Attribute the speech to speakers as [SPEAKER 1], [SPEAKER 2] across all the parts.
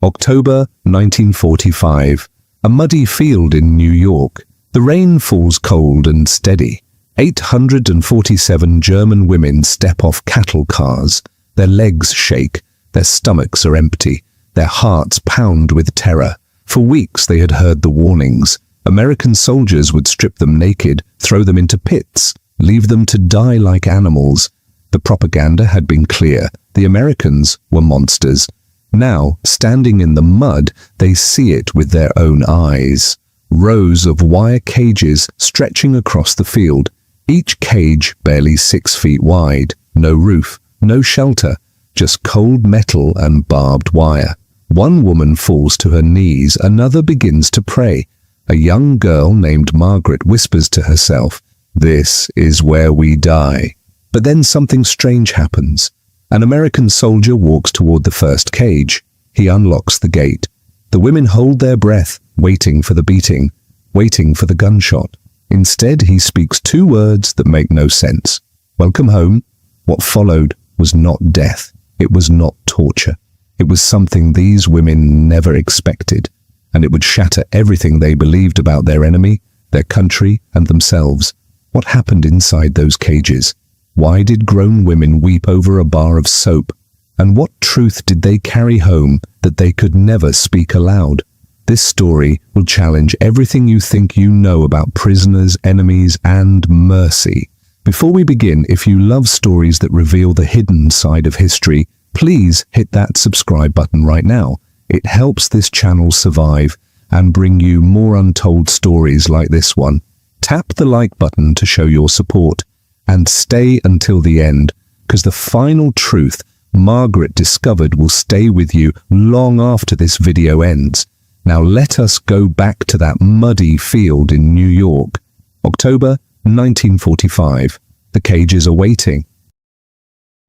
[SPEAKER 1] October 1945. A muddy field in New York. The rain falls cold and steady. 847 German women step off cattle cars. Their legs shake. Their stomachs are empty. Their hearts pound with terror. For weeks they had heard the warnings. American soldiers would strip them naked, throw them into pits, leave them to die like animals. The propaganda had been clear. The Americans were monsters. Now, standing in the mud, they see it with their own eyes. Rows of wire cages stretching across the field. Each cage barely 6 feet wide. No roof, no shelter, just cold metal and barbed wire. One woman falls to her knees, another begins to pray. A young girl named Margaret whispers to herself, "This is where we die." But then something strange happens. An American soldier walks toward the first cage. He unlocks the gate. The women hold their breath, waiting for the beating, waiting for the gunshot. Instead, he speaks 2 words that make no sense. "Welcome home." What followed was not death. It was not torture. It was something these women never expected, and it would shatter everything they believed about their enemy, their country, and themselves. What happened inside those cages? Why did grown women weep over a bar of soap? And what truth did they carry home that they could never speak aloud? This story will challenge everything you think you know about prisoners, enemies, and mercy. Before we begin, if you love stories that reveal the hidden side of history, please hit that subscribe button right now. It helps this channel survive and bring you more untold stories like this one. Tap the like button to show your support. And stay until the end, because the final truth Margaret discovered will stay with you long after this video ends. Now let us go back to that muddy field in New York. October 1945. The cages are waiting.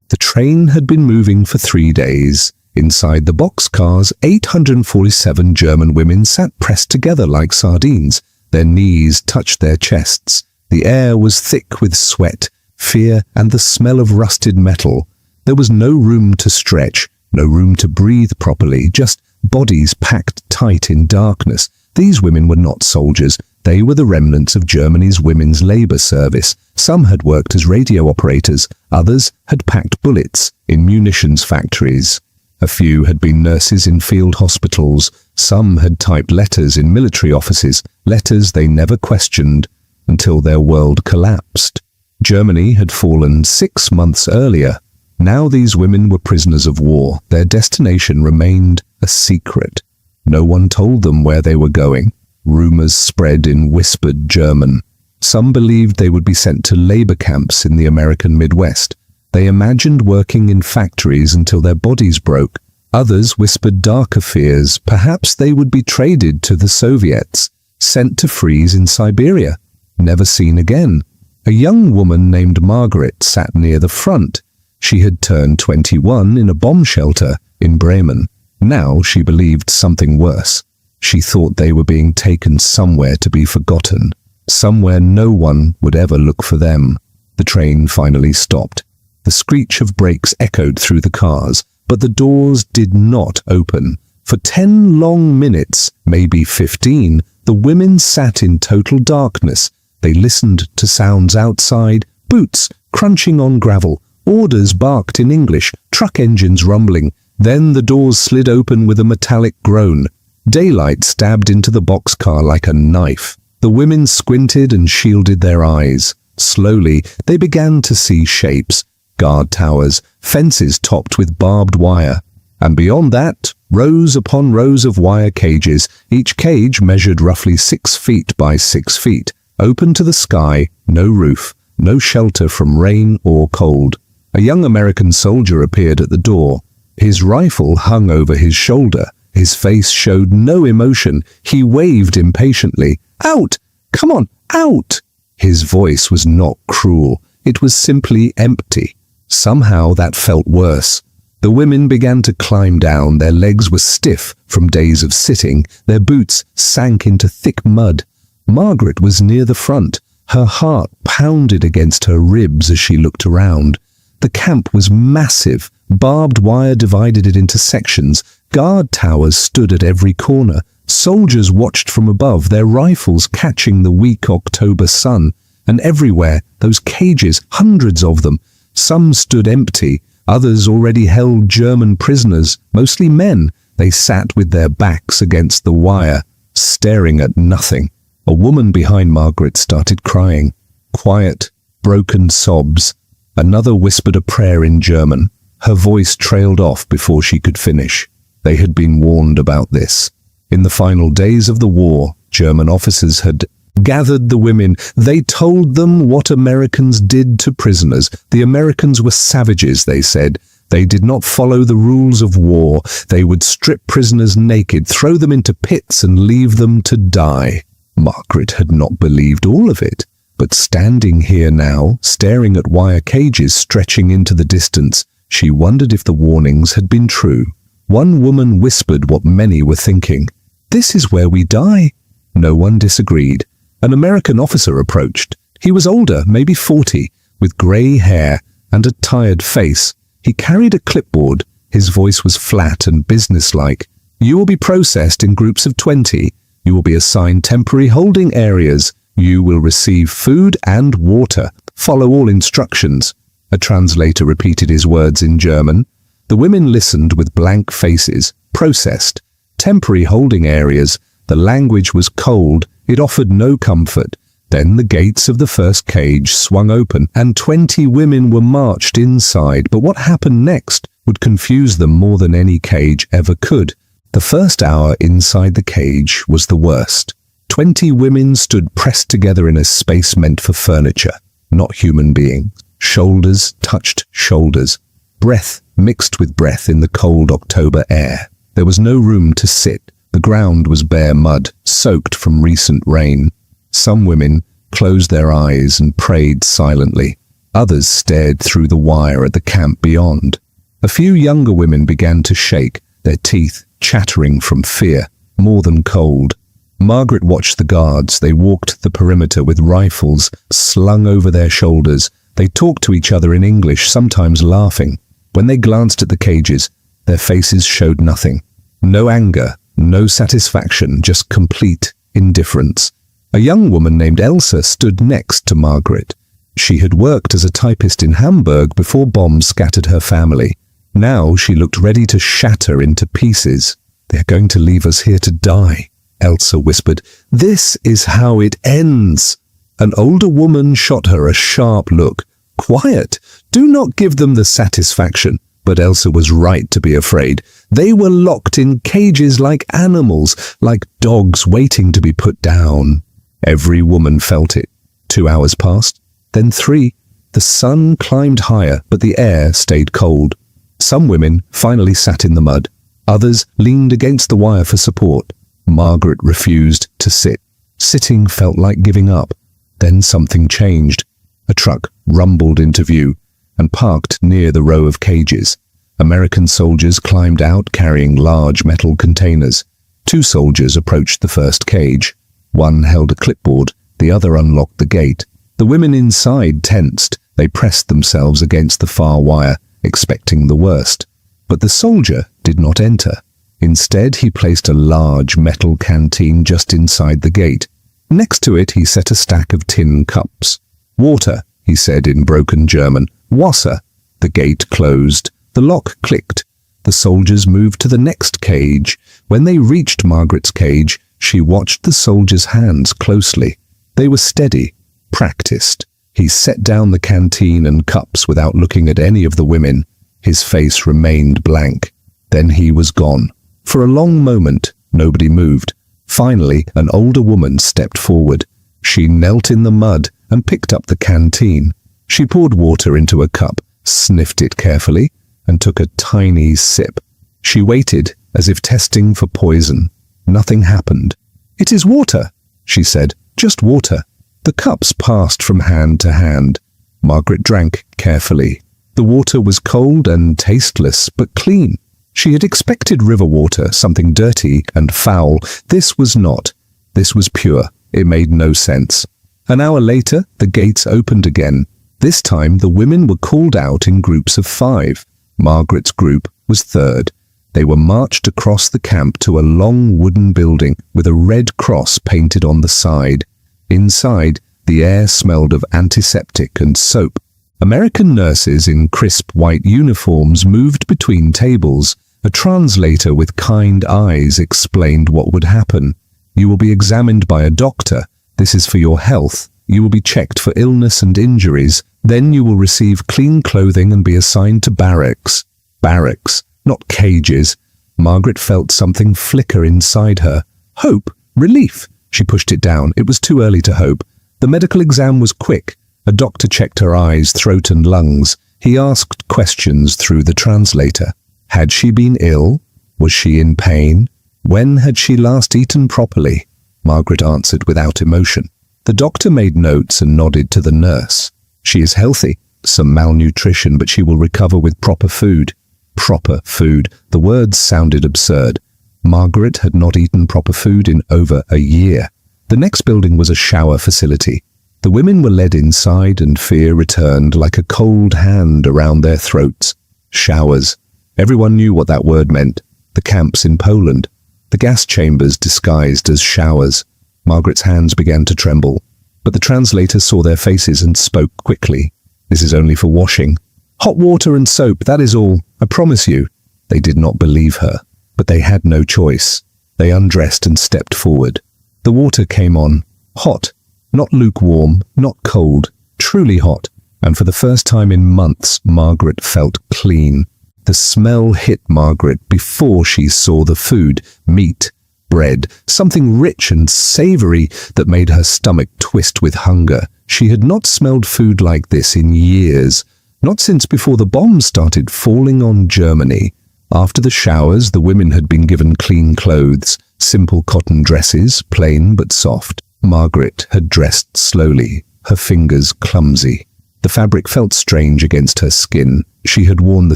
[SPEAKER 1] The train had been moving for 3 days. Inside the boxcars, 847 German women sat pressed together like sardines. Their knees touched their chests. The air was thick with sweat, fear, and the smell of rusted metal. There was no room to stretch, no room to breathe properly, just bodies packed tight in darkness. These women were not soldiers. They were the remnants of Germany's women's labor service. Some had worked as radio operators. Others had packed bullets in munitions factories. A few had been nurses in field hospitals. Some had typed letters in military offices, letters they never questioned, until their world collapsed. Germany had fallen 6 months earlier. Now these women were prisoners of war. Their destination remained a secret. No one told them where they were going. Rumors spread in whispered German. Some believed they would be sent to labor camps in the American Midwest. They imagined working in factories until their bodies broke. Others whispered darker fears. Perhaps they would be traded to the Soviets, sent to freeze in Siberia, never seen again. A young woman named Margaret sat near the front. She had turned 21 in a bomb shelter in Bremen. Now she believed something worse. She thought they were being taken somewhere to be forgotten, somewhere no one would ever look for them. The train finally stopped. The screech of brakes echoed through the cars, but the doors did not open. For 10 long minutes, maybe 15, the women sat in total darkness. They listened to sounds outside, boots crunching on gravel, orders barked in English, truck engines rumbling. Then the doors slid open with a metallic groan. Daylight stabbed into the boxcar like a knife. The women squinted and shielded their eyes. Slowly, they began to see shapes, guard towers, fences topped with barbed wire. And beyond that, rows upon rows of wire cages. Each cage measured roughly 6 feet by 6 feet. Open to the sky, no roof, no shelter from rain or cold. A young American soldier appeared at the door. His rifle hung over his shoulder. His face showed no emotion. He waved impatiently. "Out! Come on, out!" His voice was not cruel. It was simply empty. Somehow that felt worse. The women began to climb down. Their legs were stiff from days of sitting. Their boots sank into thick mud. Margaret was near the front. Her heart pounded against her ribs as she looked around. The camp was massive. Barbed wire divided it into sections. Guard towers stood at every corner. Soldiers watched from above, their rifles catching the weak October sun. And everywhere, those cages, hundreds of them. Some stood empty, others already held German prisoners, mostly men. They sat with their backs against the wire, staring at nothing. A woman behind Margaret started crying. Quiet, broken sobs. Another whispered a prayer in German. Her voice trailed off before she could finish. They had been warned about this. In the final days of the war, German officers had gathered the women. They told them what Americans did to prisoners. The Americans were savages, they said. They did not follow the rules of war. They would strip prisoners naked, throw them into pits and leave them to die. Margaret had not believed all of it, but standing here now, staring at wire cages stretching into the distance, she wondered if the warnings had been true. One woman whispered what many were thinking. "This is where we die." No one disagreed. An American officer approached. He was older, maybe 40, with grey hair and a tired face. He carried a clipboard. His voice was flat and businesslike. "You will be processed in groups of 20. You will be assigned temporary holding areas. You will receive food and water. Follow all instructions." A translator repeated his words in German. The women listened with blank faces. Processed. Temporary holding areas. The language was cold. It offered no comfort. Then the gates of the first cage swung open, and 20 women were marched inside. But what happened next would confuse them more than any cage ever could. The first hour inside the cage was the worst. 20 women stood pressed together in a space meant for furniture, not human beings. Shoulders touched shoulders. Breath mixed with breath in the cold October air. There was no room to sit. The ground was bare mud, soaked from recent rain. Some women closed their eyes and prayed silently. Others stared through the wire at the camp beyond. A few younger women began to shake, their teeth chattering from fear, more than cold. Margaret watched the guards. They walked the perimeter with rifles slung over their shoulders. They talked to each other in English, sometimes laughing. When they glanced at the cages, their faces showed nothing. No anger, no satisfaction, just complete indifference. A young woman named Elsa stood next to Margaret. She had worked as a typist in Hamburg before bombs scattered her family. Now she looked ready to shatter into pieces. "They're going to leave us here to die," Elsa whispered. "This is how it ends." An older woman shot her a sharp look. "Quiet! Do not give them the satisfaction." But Elsa was right to be afraid. They were locked in cages like animals, like dogs waiting to be put down. Every woman felt it. 2 hours passed, then 3. The sun climbed higher, but the air stayed cold. Some women finally sat in the mud. Others leaned against the wire for support. Margaret refused to sit. Sitting felt like giving up. Then something changed. A truck rumbled into view and parked near the row of cages. American soldiers climbed out carrying large metal containers. 2 soldiers approached the first cage. One held a clipboard, the other unlocked the gate. The women inside tensed. They pressed themselves against the far wire, expecting the worst. But the soldier did not enter. Instead, he placed a large metal canteen just inside the gate. Next to it, he set a stack of tin cups. "Water," he said in broken German. "Wasser." The gate closed. The lock clicked. The soldiers moved to the next cage. When they reached Margaret's cage, she watched the soldiers' hands closely. They were steady, practiced. He set down the canteen and cups without looking at any of the women. His face remained blank. Then he was gone. For a long moment, nobody moved. Finally, an older woman stepped forward. She knelt in the mud and picked up the canteen. She poured water into a cup, sniffed it carefully, and took a tiny sip. She waited, as if testing for poison. Nothing happened. "It is water," she said, "just water." The cups passed from hand to hand. Margaret drank carefully. The water was cold and tasteless, but clean. She had expected river water, something dirty and foul. This was not. This was pure. It made no sense. An hour later, the gates opened again. This time, the women were called out in groups of 5. Margaret's group was third. They were marched across the camp to a long wooden building with a red cross painted on the side. Inside, the air smelled of antiseptic and soap. American nurses in crisp white uniforms moved between tables. A translator with kind eyes explained what would happen. You will be examined by a doctor. This is for your health. You will be checked for illness and injuries. Then you will receive clean clothing and be assigned to barracks. Barracks, not cages. Margaret felt something flicker inside her. Hope, relief. She pushed it down. It was too early to hope. The medical exam was quick. A doctor checked her eyes, throat and lungs. He asked questions through the translator. Had she been ill? Was she in pain? When had she last eaten properly? Margaret answered without emotion. The doctor made notes and nodded to the nurse. She is healthy, some malnutrition, but she will recover with proper food. Proper food. The words sounded absurd. Margaret had not eaten proper food in over a year. The next building was a shower facility. The women were led inside and fear returned like a cold hand around their throats. Showers. Everyone knew what that word meant. The camps in Poland. The gas chambers disguised as showers. Margaret's hands began to tremble, but the translator saw their faces and spoke quickly. This is only for washing. Hot water and soap, that is all. I promise you. They did not believe her, but they had no choice. They undressed and stepped forward. The water came on. Hot. Not lukewarm, not cold. Truly hot. And for the first time in months, Margaret felt clean. The smell hit Margaret before she saw the food. Meat. Bread, something rich and savory that made her stomach twist with hunger. She had not smelled food like this in years, not since before the bombs started falling on Germany. After the showers, the women had been given clean clothes, simple cotton dresses, plain but soft. Margaret had dressed slowly, her fingers clumsy. The fabric felt strange against her skin. She had worn the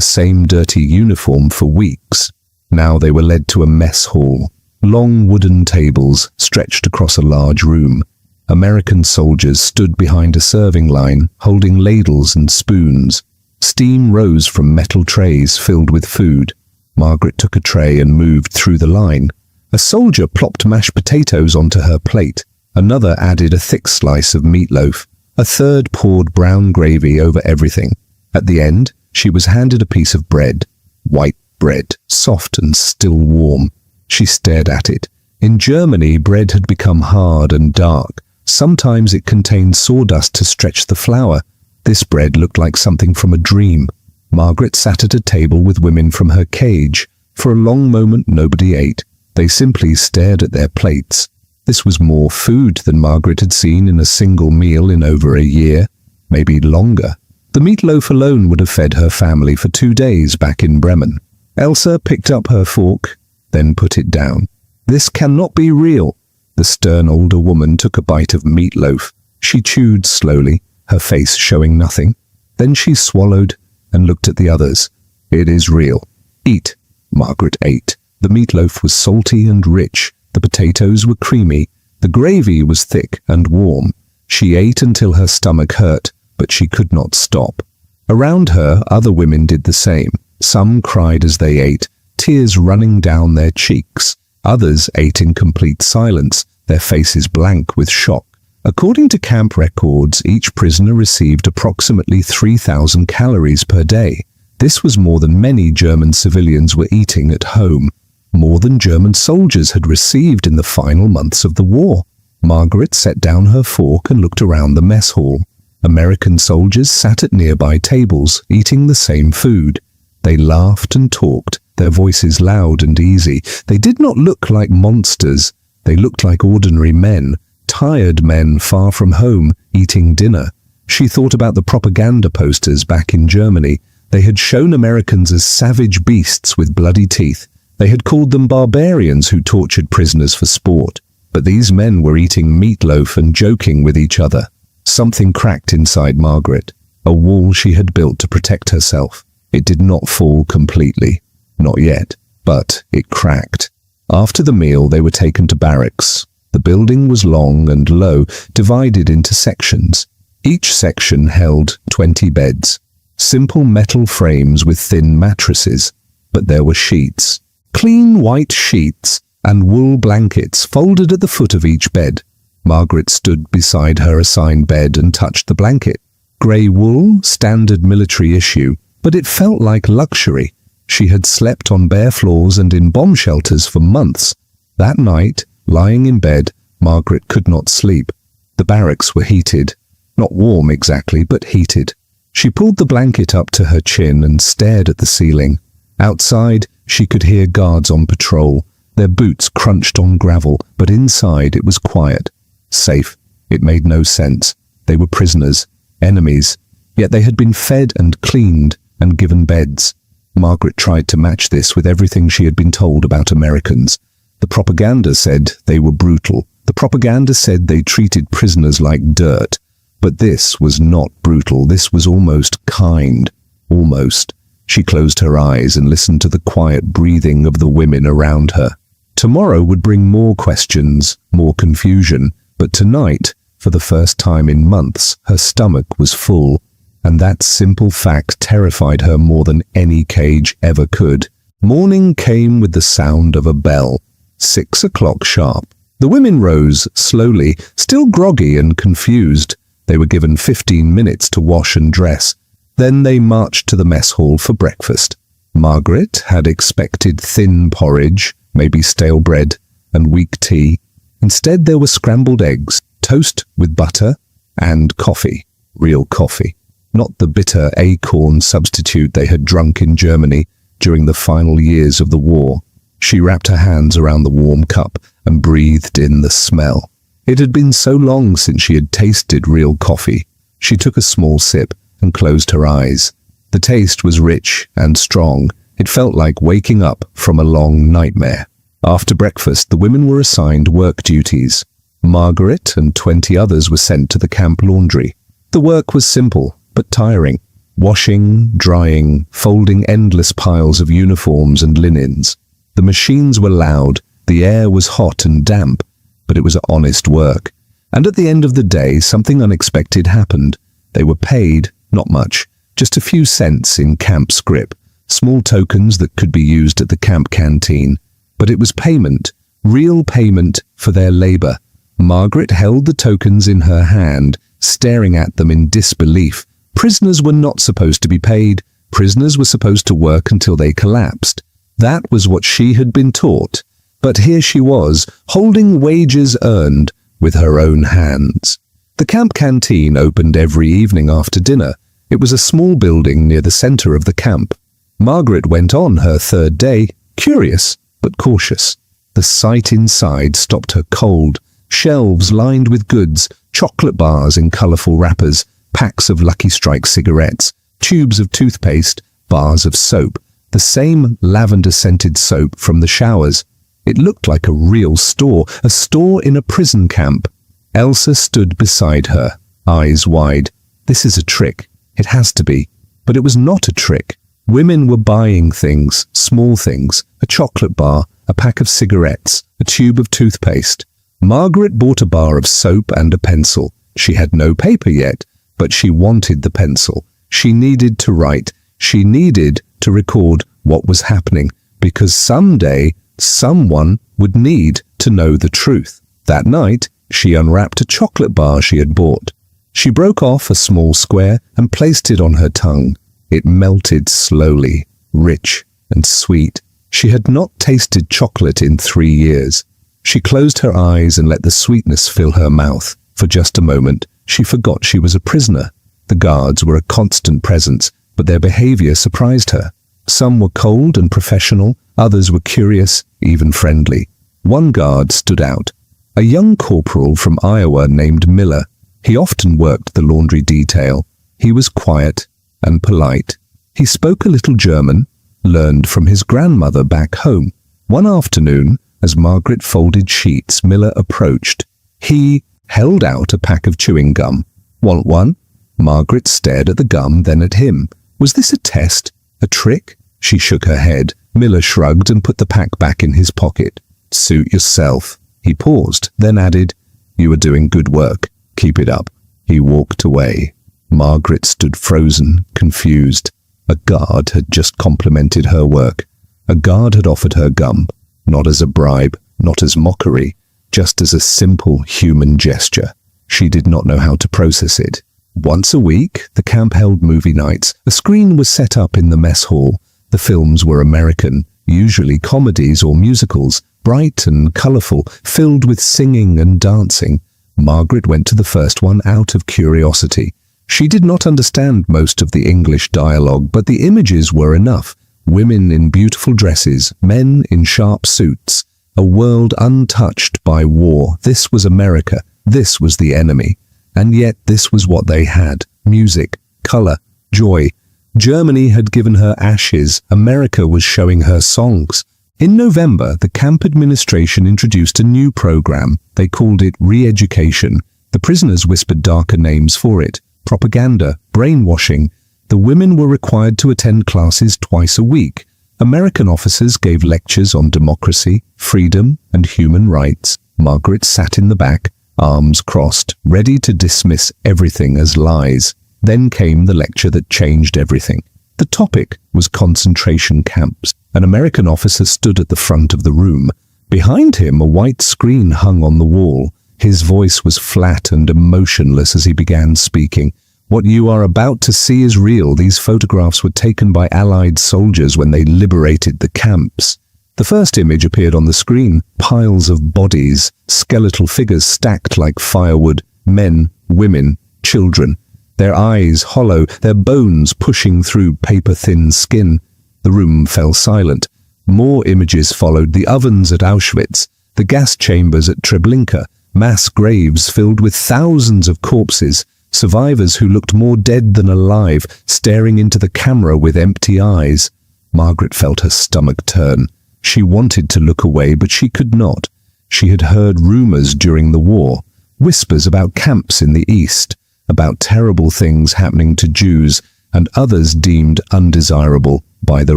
[SPEAKER 1] same dirty uniform for weeks. Now they were led to a mess hall. Long wooden tables stretched across a large room. American soldiers stood behind a serving line, holding ladles and spoons. Steam rose from metal trays filled with food. Margaret took a tray and moved through the line. A soldier plopped mashed potatoes onto her plate. Another added a thick slice of meatloaf. A third poured brown gravy over everything. At the end, she was handed a piece of bread. White bread, soft and still warm. She stared at it. In Germany, bread had become hard and dark. Sometimes it contained sawdust to stretch the flour. This bread looked like something from a dream. Margaret sat at a table with women from her cage. For a long moment, nobody ate. They simply stared at their plates. This was more food than Margaret had seen in a single meal in over a year, maybe longer. The meatloaf alone would have fed her family for 2 days back in Bremen. Elsa picked up her fork, then put it down. This cannot be real. The stern older woman took a bite of meatloaf. She chewed slowly, her face showing nothing. Then she swallowed and looked at the others. It is real. Eat. Margaret ate. The meatloaf was salty and rich. The potatoes were creamy. The gravy was thick and warm. She ate until her stomach hurt, but she could not stop. Around her, other women did the same. Some cried as they ate, tears running down their cheeks. Others ate in complete silence, their faces blank with shock. According to camp records, each prisoner received approximately 3,000 calories per day. This was more than many German civilians were eating at home. More than German soldiers had received in the final months of the war. Margaret set down her fork and looked around the mess hall. American soldiers sat at nearby tables, eating the same food. They laughed and talked, their voices loud and easy. They did not look like monsters. They looked like ordinary men, tired men far from home, eating dinner. She thought about the propaganda posters back in Germany. They had shown Americans as savage beasts with bloody teeth. They had called them barbarians who tortured prisoners for sport. But these men were eating meatloaf and joking with each other. Something cracked inside Margaret, a wall she had built to protect herself. It did not fall completely. Not yet, but it cracked. After the meal, they were taken to barracks. The building was long and low, divided into sections. Each section held 20 beds. Simple metal frames with thin mattresses. But there were sheets. Clean white sheets and wool blankets folded at the foot of each bed. Margaret stood beside her assigned bed and touched the blanket. Grey wool, standard military issue, but it felt like luxury. She had slept on bare floors and in bomb shelters for months. That night, lying in bed, Margaret could not sleep. The barracks were heated. Not warm exactly, but heated. She pulled the blanket up to her chin and stared at the ceiling. Outside, she could hear guards on patrol. Their boots crunched on gravel, but inside it was quiet. Safe. It made no sense. They were prisoners, enemies, yet they had been fed and cleaned and given beds. Margaret tried to match this with everything she had been told about Americans. The propaganda said they were brutal. The propaganda said they treated prisoners like dirt. But this was not brutal. This was almost kind. Almost. She closed her eyes and listened to the quiet breathing of the women around her. Tomorrow would bring more questions, more confusion. But tonight, for the first time in months, her stomach was full, and that simple fact terrified her more than any cage ever could. Morning came with the sound of a bell. 6 o'clock sharp. The women rose slowly, still groggy and confused. They were given 15 minutes to wash and dress. Then they marched to the mess hall for breakfast. Margaret had expected thin porridge, maybe stale bread, and weak tea. Instead, there were scrambled eggs, toast with butter, and coffee. Real coffee. Not the bitter acorn substitute they had drunk in Germany during the final years of the war. She wrapped her hands around the warm cup and breathed in the smell. It had been so long since she had tasted real coffee. She took a small sip and closed her eyes. The taste was rich and strong. It felt like waking up from a long nightmare. After breakfast, the women were assigned work duties. Margaret and 20 others were sent to the camp laundry. The work was simple, but tiring. Washing, drying, folding endless piles of uniforms and linens. The machines were loud, the air was hot and damp, but it was honest work. And at the end of the day, something unexpected happened. They were paid, not much, just a few cents in camp scrip, small tokens that could be used at the camp canteen. But it was payment, real payment for their labor. Margaret held the tokens in her hand, staring at them in disbelief. Prisoners were not supposed to be paid. Prisoners were supposed to work until they collapsed. That was what she had been taught. But here she was, holding wages earned with her own hands. The camp canteen opened every evening after dinner. It was a small building near the center of the camp. Margaret went on her third day, curious but cautious. The sight inside stopped her cold. Shelves lined with goods, chocolate bars in colorful wrappers, packs of Lucky Strike cigarettes, tubes of toothpaste, bars of soap, the same lavender-scented soap from the showers. It looked like a real store, a store in a prison camp. Elsa stood beside her, eyes wide. This is a trick. It has to be. But it was not a trick. Women were buying things, small things, a chocolate bar, a pack of cigarettes, a tube of toothpaste. Margaret bought a bar of soap and a pencil. She had no paper yet, but she wanted the pencil. She needed to write. She needed to record what was happening, because someday someone would need to know the truth. That night, she unwrapped a chocolate bar she had bought. She broke off a small square and placed it on her tongue. It melted slowly, rich and sweet. She had not tasted chocolate in 3 years. She closed her eyes and let the sweetness fill her mouth. For just a moment, she forgot she was a prisoner. The guards were a constant presence, but their behavior surprised her. Some were cold and professional, others were curious, even friendly. One guard stood out. A young corporal from Iowa named Miller. He often worked the laundry detail. He was quiet and polite. He spoke a little German, learned from his grandmother back home. One afternoon, as Margaret folded sheets, Miller approached. He held out a pack of chewing gum. "Want one?" Margaret stared at the gum, then at him. Was this a test? A trick? She shook her head. Miller shrugged and put the pack back in his pocket. "Suit yourself." He paused, then added, "You are doing good work. Keep it up." He walked away. Margaret stood frozen, confused. A guard had just complimented her work. A guard had offered her gum, not as a bribe, not as mockery, just as a simple human gesture. She did not know how to process it. Once a week, the camp held movie nights. A screen was set up in the mess hall. The films were American, usually comedies or musicals, bright and colourful, filled with singing and dancing. Margaret went to the first one out of curiosity. She did not understand most of the English dialogue, but the images were enough. Women in beautiful dresses, men in sharp suits. A world untouched by war. This was America. This was the enemy. And yet this was what they had. Music, colour, joy. Germany had given her ashes. America was showing her songs. In November, the camp administration introduced a new program. They called it re-education. The prisoners whispered darker names for it. Propaganda, brainwashing. The women were required to attend classes twice a week. American officers gave lectures on democracy, freedom, and human rights. Margaret sat in the back, arms crossed, ready to dismiss everything as lies. Then came the lecture that changed everything. The topic was concentration camps. An American officer stood at the front of the room. Behind him, a white screen hung on the wall. His voice was flat and emotionless as he began speaking. What you are about to see is real. These photographs were taken by Allied soldiers when they liberated the camps. The first image appeared on the screen. Piles of bodies, skeletal figures stacked like firewood, men, women, children. Their eyes hollow, their bones pushing through paper-thin skin. The room fell silent. More images followed: the ovens at Auschwitz, the gas chambers at Treblinka, mass graves filled with thousands of corpses, survivors who looked more dead than alive, staring into the camera with empty eyes. Margaret felt her stomach turn. She wanted to look away, but she could not. She had heard rumors during the war, whispers about camps in the East, about terrible things happening to Jews and others deemed undesirable by the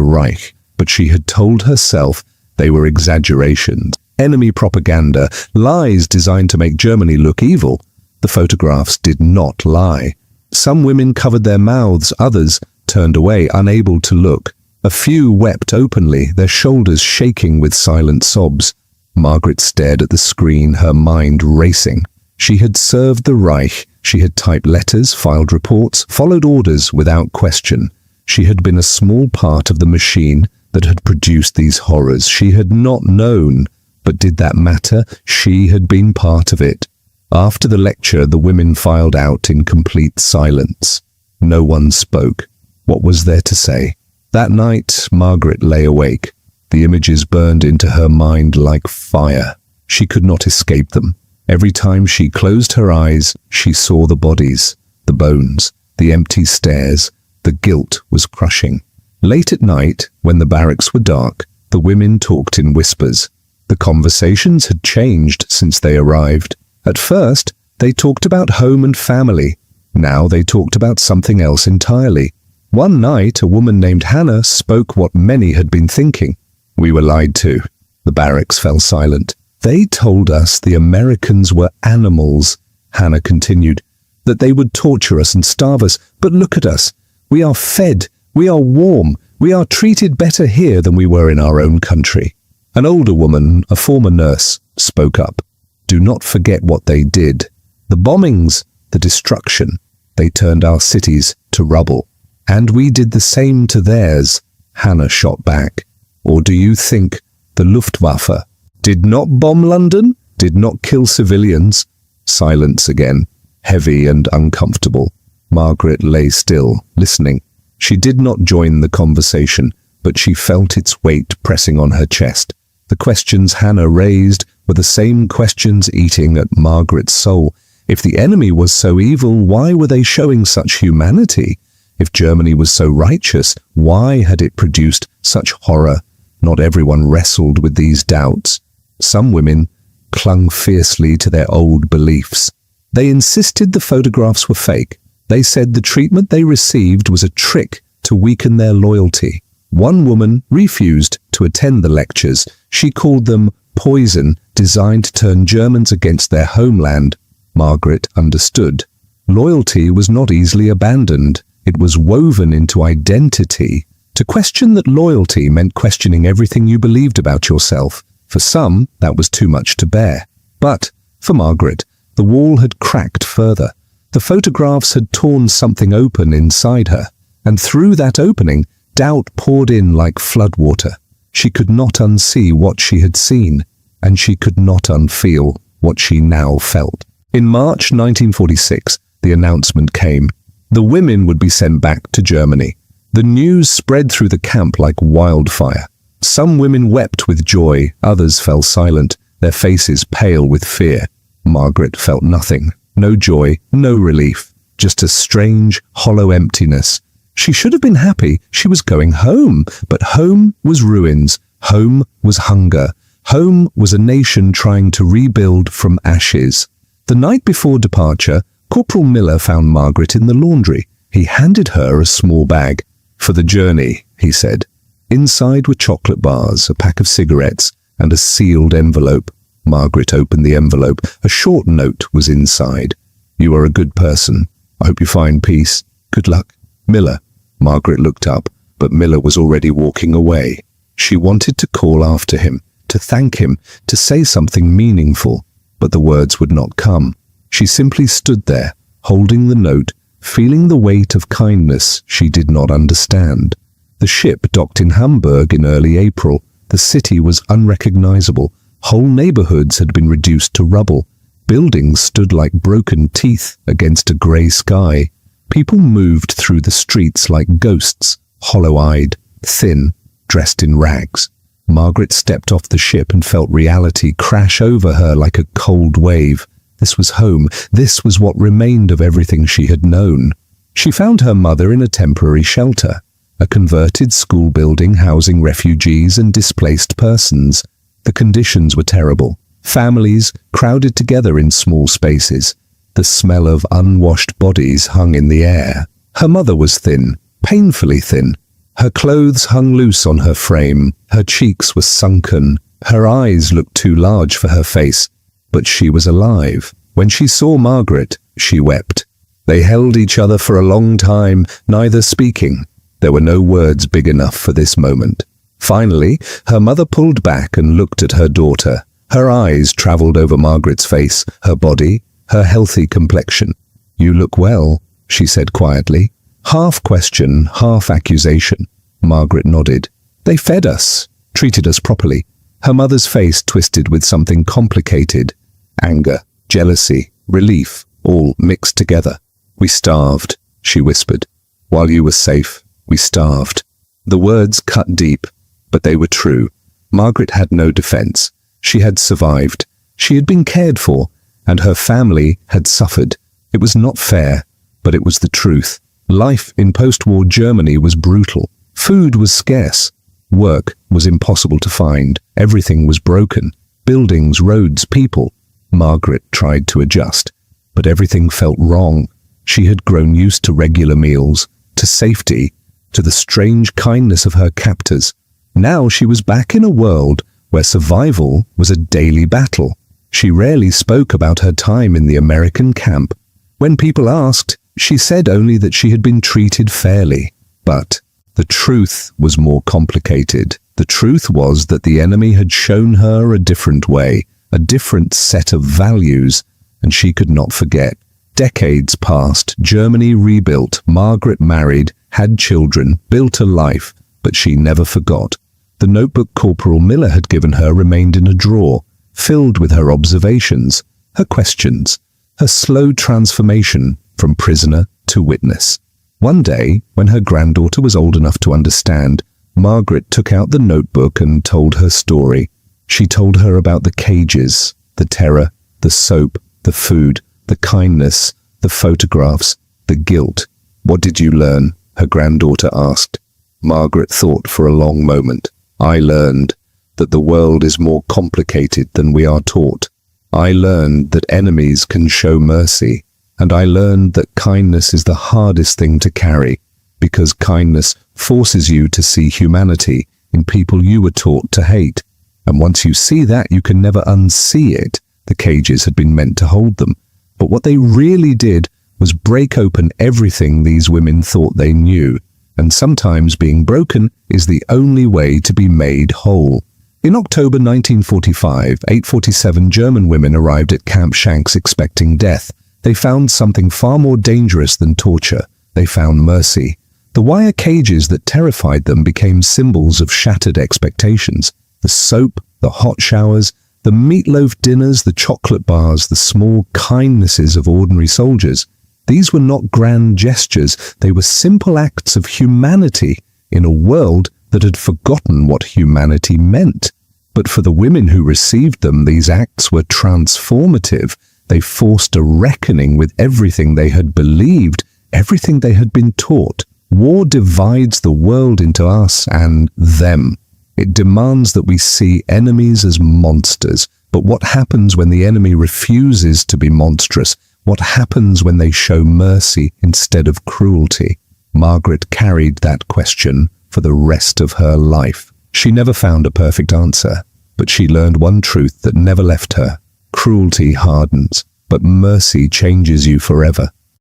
[SPEAKER 1] Reich. But she had told herself they were exaggerations, enemy propaganda, lies designed to make Germany look evil. The photographs did not lie. Some women covered their mouths, others turned away, unable to look. A few wept openly, their shoulders shaking with silent sobs. Margaret stared at the screen, her mind racing. She had served the Reich. She had typed letters, filed reports, followed orders without question. She had been a small part of the machine that had produced these horrors. She had not known, but did that matter? She had been part of it. After the lecture, the women filed out in complete silence. No one spoke. What was there to say? That night, Margaret lay awake. The images burned into her mind like fire. She could not escape them. Every time she closed her eyes, she saw the bodies, the bones, the empty stares. The guilt was crushing. Late at night, when the barracks were dark, the women talked in whispers. The conversations had changed since they arrived. At first, they talked about home and family. Now they talked about something else entirely. One night, a woman named Hannah spoke what many had been thinking. We were lied to. The barracks fell silent. They told us the Americans were animals, Hannah continued, that they would torture us and starve us. But look at us. We are fed. We are warm. We are treated better here than we were in our own country. An older woman, a former nurse, spoke up. Do not forget what they did. The bombings, the destruction. They turned our cities to rubble. And we did the same to theirs, Hannah shot back. Or do you think the Luftwaffe did not bomb London, did not kill civilians? Silence again, heavy and uncomfortable. Margaret lay still, listening. She did not join the conversation, but she felt its weight pressing on her chest. The questions Hannah raised were the same questions eating at Margaret's soul. If the enemy was so evil, why were they showing such humanity? If Germany was so righteous, why had it produced such horror? Not everyone wrestled with these doubts. Some women clung fiercely to their old beliefs. They insisted the photographs were fake. They said the treatment they received was a trick to weaken their loyalty. One woman refused to attend the lectures. She called them poison designed to turn Germans against their homeland. Margaret understood. Loyalty was not easily abandoned. It was woven into identity. To question that loyalty meant questioning everything you believed about yourself. For some, that was too much to bear. But, for Margaret, the wall had cracked further. The photographs had torn something open inside her, and through that opening, doubt poured in like floodwater. She could not unsee what she had seen, and she could not unfeel what she now felt. In March 1946, the announcement came. The women would be sent back to Germany. The news spread through the camp like wildfire. Some women wept with joy, others fell silent, their faces pale with fear. Margaret felt nothing. No joy, no relief, just a strange, hollow emptiness. She should have been happy. She was going home, but home was ruins. Home was hunger. Home was a nation trying to rebuild from ashes. The night before departure, Corporal Miller found Margaret in the laundry. He handed her a small bag. "For the journey," he said. Inside were chocolate bars, a pack of cigarettes, and a sealed envelope. Margaret opened the envelope. A short note was inside. "You are a good person. I hope you find peace. Good luck. Miller." Margaret looked up, but Miller was already walking away. She wanted to call after him, to thank him, to say something meaningful, but the words would not come. She simply stood there, holding the note, feeling the weight of kindness she did not understand. The ship docked in Hamburg in early April. The city was unrecognizable. Whole neighborhoods had been reduced to rubble. Buildings stood like broken teeth against a grey sky. People moved through the streets like ghosts, hollow-eyed, thin, dressed in rags. Margaret stepped off the ship and felt reality crash over her like a cold wave. This was home. This was what remained of everything she had known. She found her mother in a temporary shelter, a converted school building housing refugees and displaced persons. The conditions were terrible. Families crowded together in small spaces. The smell of unwashed bodies hung in the air. Her mother was thin, painfully thin. Her clothes hung loose on her frame. Her cheeks were sunken. Her eyes looked too large for her face. But she was alive. When she saw Margaret, she wept. They held each other for a long time, neither speaking. There were no words big enough for this moment. Finally, her mother pulled back and looked at her daughter. Her eyes travelled over Margaret's face, her body, her healthy complexion. "You look well," she said quietly. Half question, half accusation. Margaret nodded. "They fed us, treated us properly." Her mother's face twisted with something complicated. Anger, jealousy, relief, all mixed together. "We starved," she whispered. "While you were safe, we starved." The words cut deep, but they were true. Margaret had no defense. She had survived. She had been cared for, and her family had suffered. It was not fair, but it was the truth. Life in post-war Germany was brutal. Food was scarce. Work was impossible to find. Everything was broken. Buildings, roads, people. Margaret tried to adjust, but everything felt wrong. She had grown used to regular meals, to safety, to the strange kindness of her captors. Now she was back in a world where survival was a daily battle. She rarely spoke about her time in the American camp. When people asked, she said only that she had been treated fairly. But the truth was more complicated. The truth was that the enemy had shown her a different way, a different set of values, and she could not forget. Decades passed, Germany rebuilt, Margaret married, had children, built a life, but she never forgot. The notebook Corporal Miller had given her remained in a drawer, filled with her observations, her questions, her slow transformation from prisoner to witness. One day, when her granddaughter was old enough to understand, Margaret took out the notebook and told her story. She told her about the cages, the terror, the soap, the food, the kindness, the photographs, the guilt. "What did you learn?" her granddaughter asked. Margaret thought for a long moment. "I learned that the world is more complicated than we are taught. I learned that enemies can show mercy, and I learned that kindness is the hardest thing to carry, because kindness forces you to see humanity in people you were taught to hate. And once you see that, you can never unsee it." The cages had been meant to hold them, but what they really did was break open everything these women thought they knew. and sometimes being broken is the only way to be made whole. In October 1945, 847 German women arrived at Camp Shanks expecting death. They found something far more dangerous than torture. They found mercy. The wire cages that terrified them became symbols of shattered expectations. The soap, the hot showers, the meatloaf dinners, the chocolate bars, the small kindnesses of ordinary soldiers. These were not grand gestures, they were simple acts of humanity in a world that had forgotten what humanity meant. But for the women who received them, these acts were transformative. They forced a reckoning with everything they had believed, everything they had been taught. War divides the world into us and them. It demands that we see enemies as monsters. But what happens when the enemy refuses to be monstrous? What happens when they show mercy instead of cruelty? Margaret carried that question for the rest of her life. She never found a perfect answer, but she learned one truth that never left her. Cruelty hardens, but mercy changes you forever.